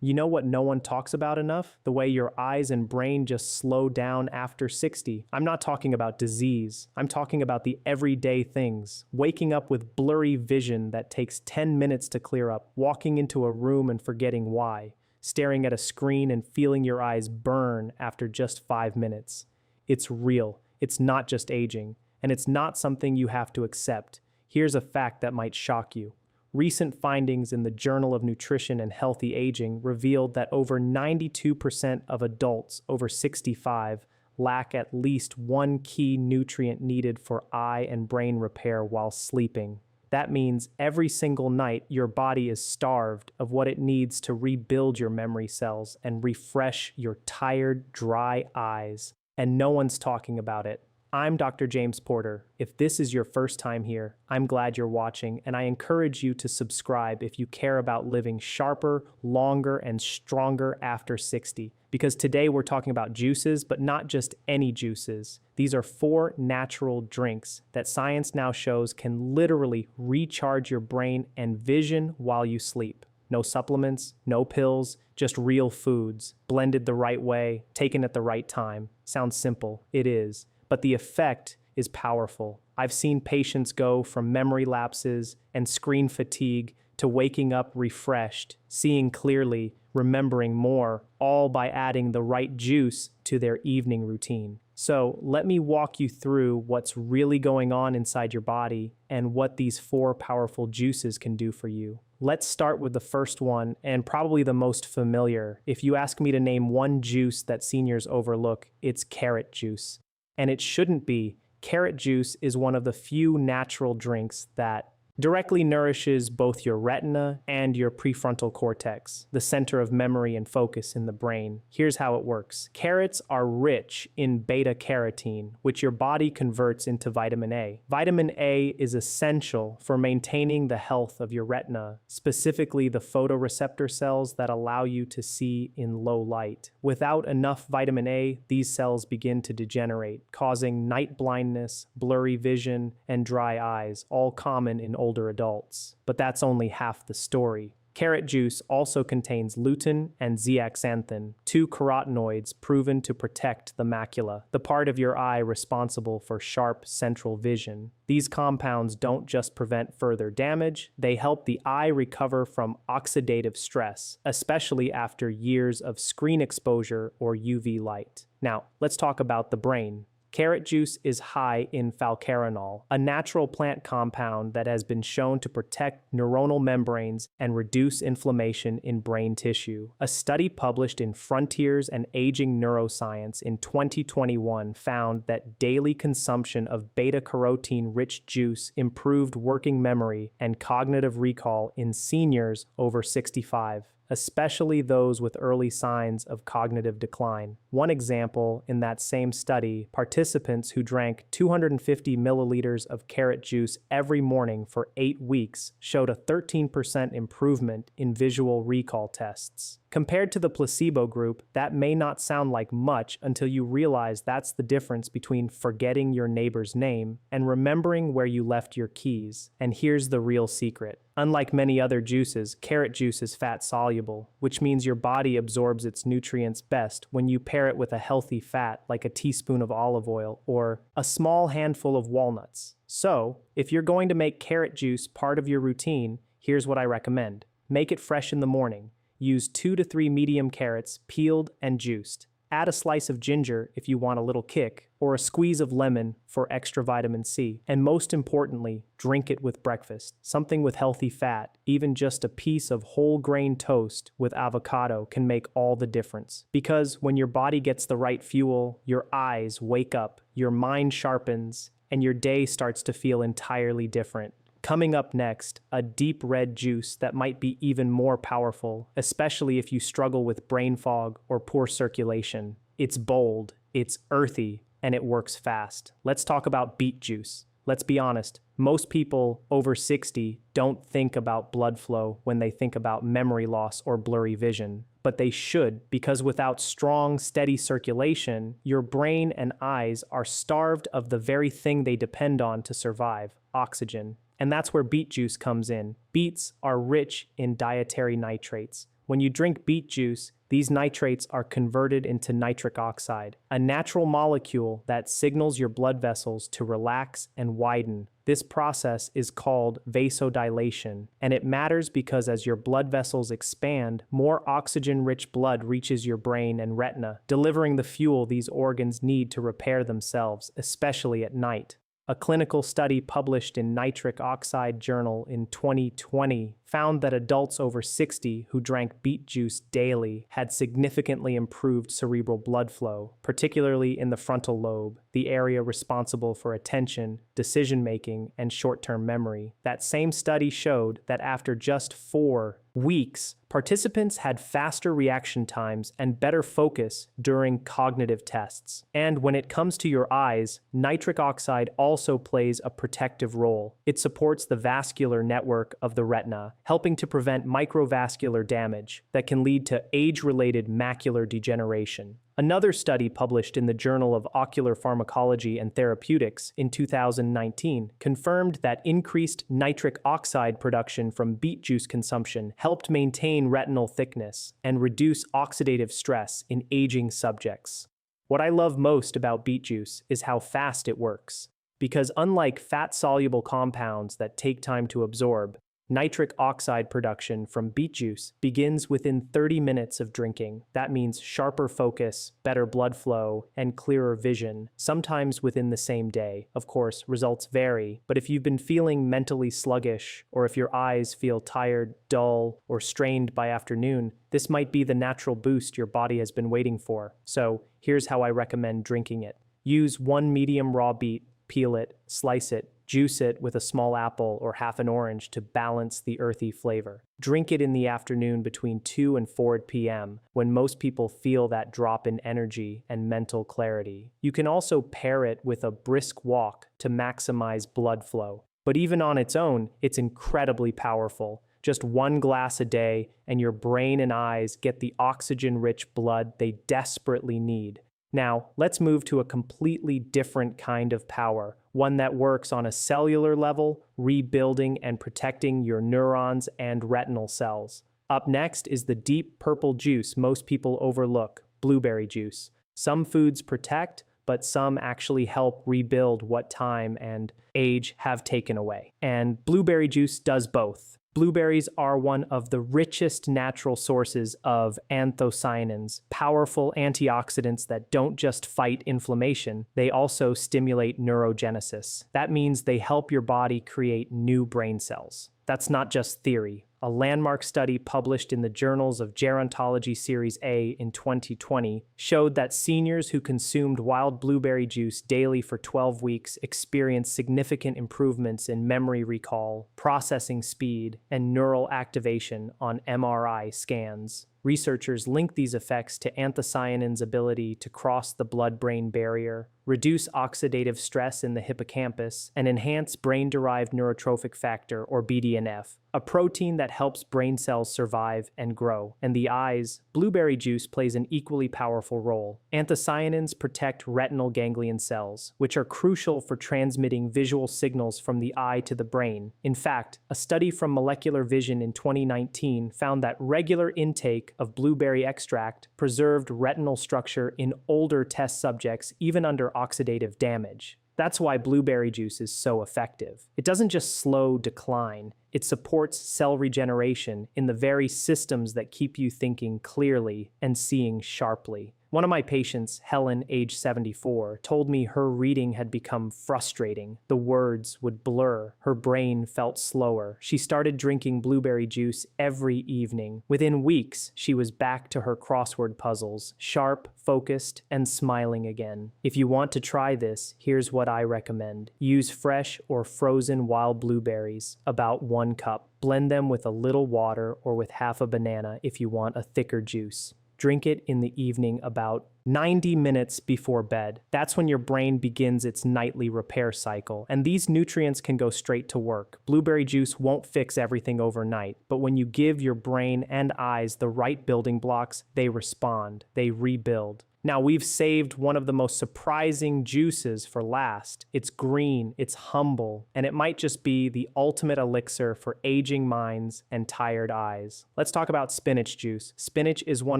You know what no one talks about enough? The way your eyes and brain just slow down after 60. I'm not talking about disease. I'm talking about the everyday things. Waking up with blurry vision that takes 10 minutes to clear up, walking into a room and forgetting why, staring at a screen and feeling your eyes burn after just 5 minutes. It's real. It's not just aging. And it's not something you have to accept. Here's a fact that might shock you. Recent findings in the Journal of Nutrition and Healthy Aging revealed that over 92% of adults over 65 lack at least one key nutrient needed for eye and brain repair while sleeping. That means every single night your body is starved of what it needs to rebuild your memory cells and refresh your tired, dry eyes. And no one's talking about it. I'm Dr. James Porter. If this is your first time here, I'm glad you're watching, and I encourage you to subscribe if you care about living sharper, longer, and stronger after 60. Because today we're talking about juices, but not just any juices. These are 4 natural drinks that science now shows can literally recharge your brain and vision while you sleep. No supplements, no pills, just real foods, blended the right way, taken at the right time. Sounds simple. It is. But the effect is powerful. I've seen patients go from memory lapses and screen fatigue to waking up refreshed, seeing clearly, remembering more, all by adding the right juice to their evening routine. So let me walk you through what's really going on inside your body and what these 4 powerful juices can do for you. Let's start with the first one, and probably the most familiar. If you ask me to name one juice that seniors overlook, it's carrot juice. And it shouldn't be. Carrot juice is one of the few natural drinks that directly nourishes both your retina and your prefrontal cortex, the center of memory and focus in the brain. Here's how it works. Carrots are rich in beta-carotene, which your body converts into vitamin A. Vitamin A is essential for maintaining the health of your retina, specifically the photoreceptor cells that allow you to see in low light. Without enough vitamin A, these cells begin to degenerate, causing night blindness, blurry vision, and dry eyes, all common in older adults. But that's only half the story. Carrot juice also contains lutein and zeaxanthin, 2 carotenoids proven to protect the macula, the part of your eye responsible for sharp central vision. These compounds don't just prevent further damage, they help the eye recover from oxidative stress, especially after years of screen exposure or UV light. Now, let's talk about the brain. Carrot juice is high in falcarinol, a natural plant compound that has been shown to protect neuronal membranes and reduce inflammation in brain tissue. A study published in Frontiers and Aging Neuroscience in 2021 found that daily consumption of beta-carotene-rich juice improved working memory and cognitive recall in seniors over 65. Especially those with early signs of cognitive decline. One example, in that same study, participants who drank 250 milliliters of carrot juice every morning for 8 weeks showed a 13% improvement in visual recall tests. Compared to the placebo group, that may not sound like much until you realize that's the difference between forgetting your neighbor's name and remembering where you left your keys. And here's the real secret. Unlike many other juices, carrot juice is fat-soluble, which means your body absorbs its nutrients best when you pair it with a healthy fat like a teaspoon of olive oil or a small handful of walnuts. So, if you're going to make carrot juice part of your routine, here's what I recommend. Make it fresh in the morning. Use 2 to 3 medium carrots, peeled and juiced. Add a slice of ginger if you want a little kick, or a squeeze of lemon for extra vitamin C. And most importantly, drink it with breakfast. Something with healthy fat, even just a piece of whole grain toast with avocado can make all the difference. Because when your body gets the right fuel, your eyes wake up, your mind sharpens, and your day starts to feel entirely different. Coming up next, a deep red juice that might be even more powerful, especially if you struggle with brain fog or poor circulation. It's bold, it's earthy, and it works fast. Let's talk about beet juice. Let's be honest, most people over 60 don't think about blood flow when they think about memory loss or blurry vision. But they should, because without strong, steady circulation, your brain and eyes are starved of the very thing they depend on to survive, oxygen. And that's where beet juice comes in. Beets are rich in dietary nitrates, When you drink beet juice, these nitrates are converted into nitric oxide, a natural molecule that signals your blood vessels to relax and widen. This process is called vasodilation, and it matters because as your blood vessels expand, more oxygen-rich blood reaches your brain and retina, delivering the fuel these organs need to repair themselves, especially at night. A clinical study published in Nitric Oxide Journal in 2020 found that adults over 60 who drank beet juice daily had significantly improved cerebral blood flow, particularly in the frontal lobe, the area responsible for attention, decision-making, and short-term memory. That same study showed that after just 4 weeks, participants had faster reaction times and better focus during cognitive tests. And when it comes to your eyes, nitric oxide also plays a protective role. It supports the vascular network of the retina, helping to prevent microvascular damage that can lead to age-related macular degeneration. Another study published in the Journal of Ocular Pharmacology and Therapeutics in 2019 confirmed that increased nitric oxide production from beet juice consumption helped maintain retinal thickness and reduce oxidative stress in aging subjects. What I love most about beet juice is how fast it works, because unlike fat-soluble compounds that take time to absorb, nitric oxide production from beet juice begins within 30 minutes of drinking. That means sharper focus, better blood flow, and clearer vision, sometimes within the same day. Of course, results vary, but if you've been feeling mentally sluggish, or if your eyes feel tired, dull, or strained by afternoon, this might be the natural boost your body has been waiting for. So, here's how I recommend drinking it. Use 1 medium raw beet, peel it, slice it, juice it with a small apple or half an orange to balance the earthy flavor. Drink it in the afternoon between 2 and 4 p.m. when most people feel that drop in energy and mental clarity. You can also pair it with a brisk walk to maximize blood flow. But even on its own, it's incredibly powerful. Just 1 glass a day, and your brain and eyes get the oxygen-rich blood they desperately need. Now, let's move to a completely different kind of power, one that works on a cellular level, rebuilding and protecting your neurons and retinal cells. Up next is the deep purple juice most people overlook, blueberry juice. Some foods protect, but some actually help rebuild what time and age have taken away. And blueberry juice does both. Blueberries are one of the richest natural sources of anthocyanins, powerful antioxidants that don't just fight inflammation, they also stimulate neurogenesis. That means they help your body create new brain cells. That's not just theory. A landmark study published in the Journals of Gerontology Series A in 2020 showed that seniors who consumed wild blueberry juice daily for 12 weeks experienced significant improvements in memory recall, processing speed, and neural activation on MRI scans. Researchers link these effects to anthocyanins' ability to cross the blood-brain barrier, reduce oxidative stress in the hippocampus, and enhance brain-derived neurotrophic factor, or BDNF, a protein that helps brain cells survive and grow. And the eyes, blueberry juice plays an equally powerful role. Anthocyanins protect retinal ganglion cells, which are crucial for transmitting visual signals from the eye to the brain. In fact, a study from Molecular Vision in 2019 found that regular intake of blueberry extract preserved retinal structure in older test subjects even under oxidative damage. That's why blueberry juice is so effective. It doesn't just slow decline, it supports cell regeneration in the very systems that keep you thinking clearly and seeing sharply. One of my patients, Helen, age 74, told me her reading had become frustrating. The words would blur. Her brain felt slower. She started drinking blueberry juice every evening. Within weeks, she was back to her crossword puzzles, sharp, focused, and smiling again. If you want to try this, here's what I recommend. Use fresh or frozen wild blueberries, about 1 cup. Blend them with a little water or with half a banana if you want a thicker juice. Drink it in the evening about 90 minutes before bed. That's when your brain begins its nightly repair cycle, and these nutrients can go straight to work. Blueberry juice won't fix everything overnight, but when you give your brain and eyes the right building blocks, they respond, they rebuild. Now, we've saved one of the most surprising juices for last. It's green, it's humble, and it might just be the ultimate elixir for aging minds and tired eyes. Let's talk about spinach juice. Spinach is one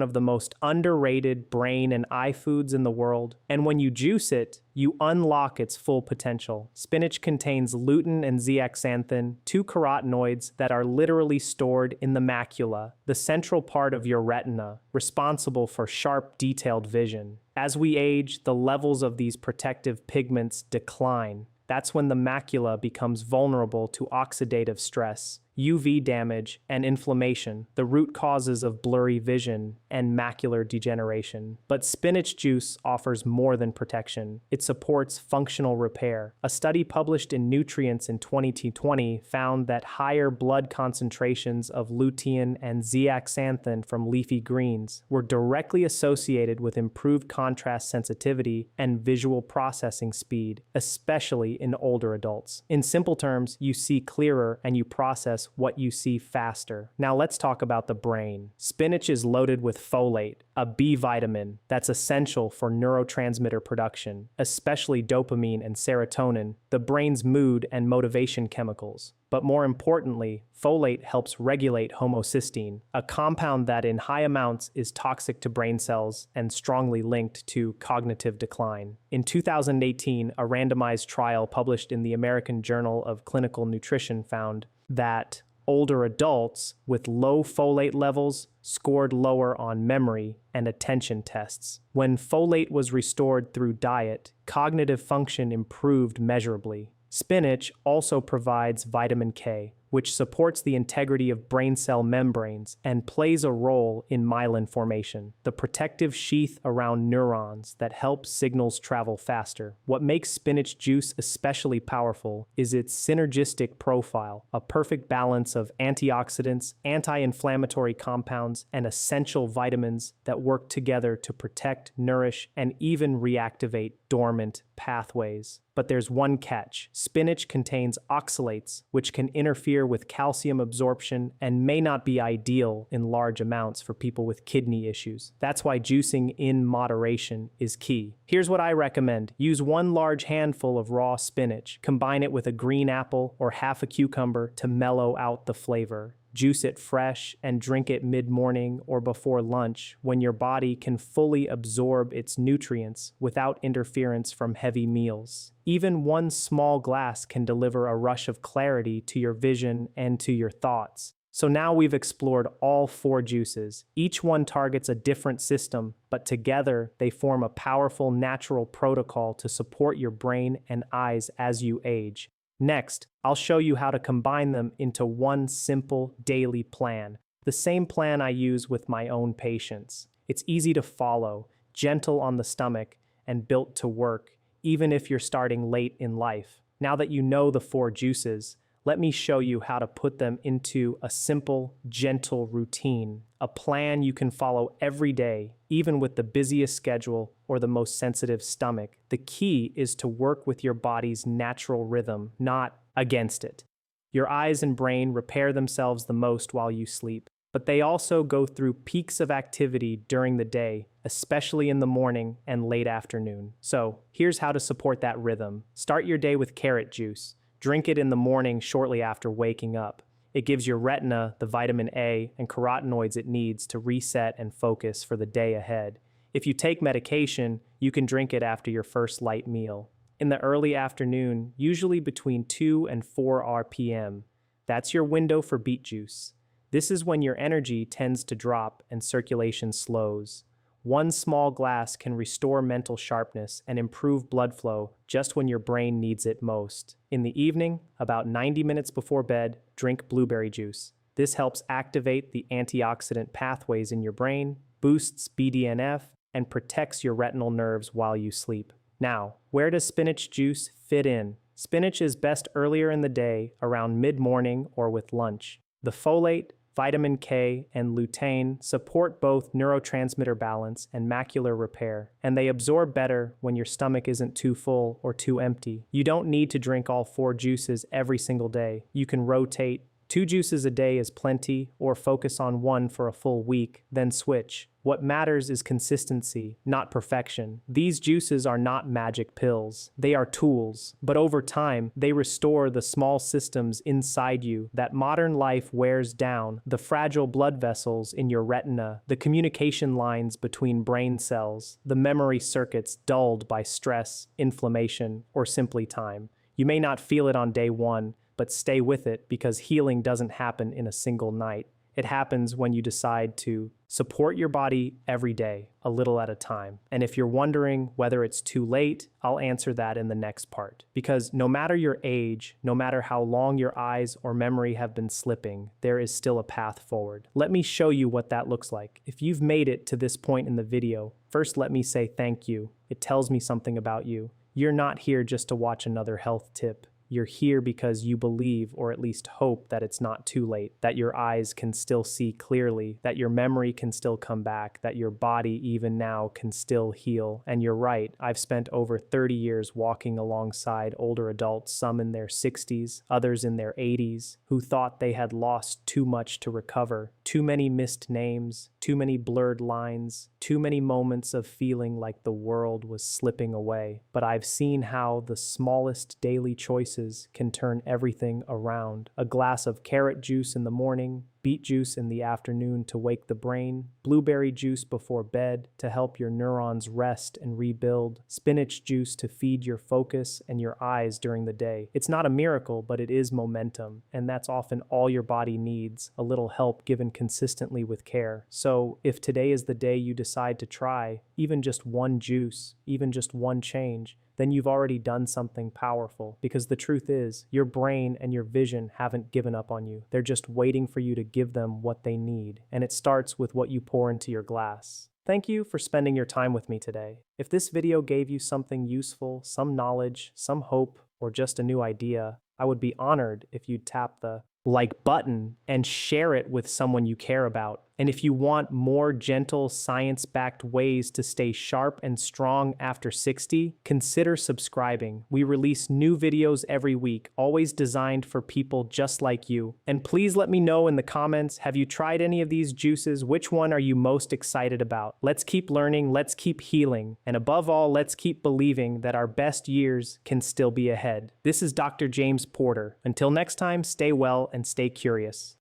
of the most underrated brain and eye foods in the world, and when you juice it, you unlock its full potential. Spinach contains lutein and zeaxanthin, two carotenoids that are literally stored in the macula, the central part of your retina, responsible for sharp, detailed vision. As we age, the levels of these protective pigments decline. That's when the macula becomes vulnerable to oxidative stress, UV damage, and inflammation, the root causes of blurry vision and macular degeneration. But spinach juice offers more than protection. It supports functional repair. A study published in Nutrients in 2020 found that higher blood concentrations of lutein and zeaxanthin from leafy greens were directly associated with improved contrast sensitivity and visual processing speed, especially in older adults. In simple terms, you see clearer and you process what you see faster. Now let's talk about the brain. Spinach is loaded with folate, a B vitamin that's essential for neurotransmitter production, especially dopamine and serotonin, the brain's mood and motivation chemicals. But more importantly, folate helps regulate homocysteine, a compound that in high amounts is toxic to brain cells and strongly linked to cognitive decline. In 2018, a randomized trial published in the American Journal of Clinical Nutrition found that older adults with low folate levels scored lower on memory and attention tests. When folate was restored through diet, cognitive function improved measurably. Spinach also provides vitamin K, which supports the integrity of brain cell membranes and plays a role in myelin formation, the protective sheath around neurons that helps signals travel faster. What makes spinach juice especially powerful is its synergistic profile, a perfect balance of antioxidants, anti-inflammatory compounds, and essential vitamins that work together to protect, nourish, and even reactivate dormant pathways. But there's one catch. Spinach contains oxalates, which can interfere with calcium absorption and may not be ideal in large amounts for people with kidney issues. That's why juicing in moderation is key. Here's what I recommend. Use one large handful of raw spinach. Combine it with a green apple or half a cucumber to mellow out the flavor. Juice it fresh and drink it mid-morning or before lunch when your body can fully absorb its nutrients without interference from heavy meals. Even one small glass can deliver a rush of clarity to your vision and to your thoughts. So now we've explored all four juices. Each one targets a different system, but together they form a powerful natural protocol to support your brain and eyes as you age. Next, I'll show you how to combine them into one simple daily plan, the same plan I use with my own patients. It's easy to follow, gentle on the stomach, and built to work, even if you're starting late in life. Now that you know the four juices, let me show you how to put them into a simple, gentle routine, a plan you can follow every day, even with the busiest schedule or the most sensitive stomach. The key is to work with your body's natural rhythm, not against it. Your eyes and brain repair themselves the most while you sleep, but they also go through peaks of activity during the day, especially in the morning and late afternoon. So here's how to support that rhythm. Start your day with carrot juice. Drink it in the morning shortly after waking up. It gives your retina the vitamin A and carotenoids it needs to reset and focus for the day ahead. If you take medication, you can drink it after your first light meal. In the early afternoon, usually between 2 and 4 p.m., that's your window for beet juice. This is when your energy tends to drop and circulation slows. One small glass can restore mental sharpness and improve blood flow just when your brain needs it most. In the evening, about 90 minutes before bed, drink blueberry juice. This helps activate the antioxidant pathways in your brain, boosts BDNF, and protects your retinal nerves while you sleep. Now, where does spinach juice fit in? Spinach is best earlier in the day, around mid-morning or with lunch. The folate, vitamin K, and lutein support both neurotransmitter balance and macular repair, and they absorb better when your stomach isn't too full or too empty. You don't need to drink all four juices every single day. You can rotate. 2 juices a day is plenty, or focus on one for a full week, then switch. What matters is consistency, not perfection. These juices are not magic pills. They are tools, but over time, they restore the small systems inside you that modern life wears down, the fragile blood vessels in your retina, the communication lines between brain cells, the memory circuits dulled by stress, inflammation, or simply time. You may not feel it on day one, but stay with it because healing doesn't happen in a single night. It happens when you decide to support your body every day, a little at a time. And if you're wondering whether it's too late, I'll answer that in the next part. Because no matter your age, no matter how long your eyes or memory have been slipping, there is still a path forward. Let me show you what that looks like. If you've made it to this point in the video, first let me say thank you. It tells me something about you. You're not here just to watch another health tip. You're here because you believe, or at least hope, that it's not too late, that your eyes can still see clearly, that your memory can still come back, that your body even now can still heal. And you're right, I've spent over 30 years walking alongside older adults, some in their 60s, others in their 80s, who thought they had lost too much to recover, too many missed names, too many blurred lines, too many moments of feeling like the world was slipping away. But I've seen how the smallest daily choices can turn everything around. A glass of carrot juice in the morning, beet juice in the afternoon to wake the brain, blueberry juice before bed to help your neurons rest and rebuild, spinach juice to feed your focus and your eyes during the day. It's not a miracle, but it is momentum, and that's often all your body needs, a little help given consistently with care. So if today is the day you decide to try, even just one juice, even just one change, then you've already done something powerful. Because the truth is, your brain and your vision haven't given up on you. They're just waiting for you to give them what they need. And it starts with what you pour into your glass. Thank you for spending your time with me today. If this video gave you something useful, some knowledge, some hope, or just a new idea, I would be honored if you'd tap the like button and share it with someone you care about. And if you want more gentle, science-backed ways to stay sharp and strong after 60, consider subscribing. We release new videos every week, always designed for people just like you. And please let me know in the comments, have you tried any of these juices? Which one are you most excited about? Let's keep learning, let's keep healing, and above all, let's keep believing that our best years can still be ahead. This is Dr. James Porter. Until next time, stay well and stay curious.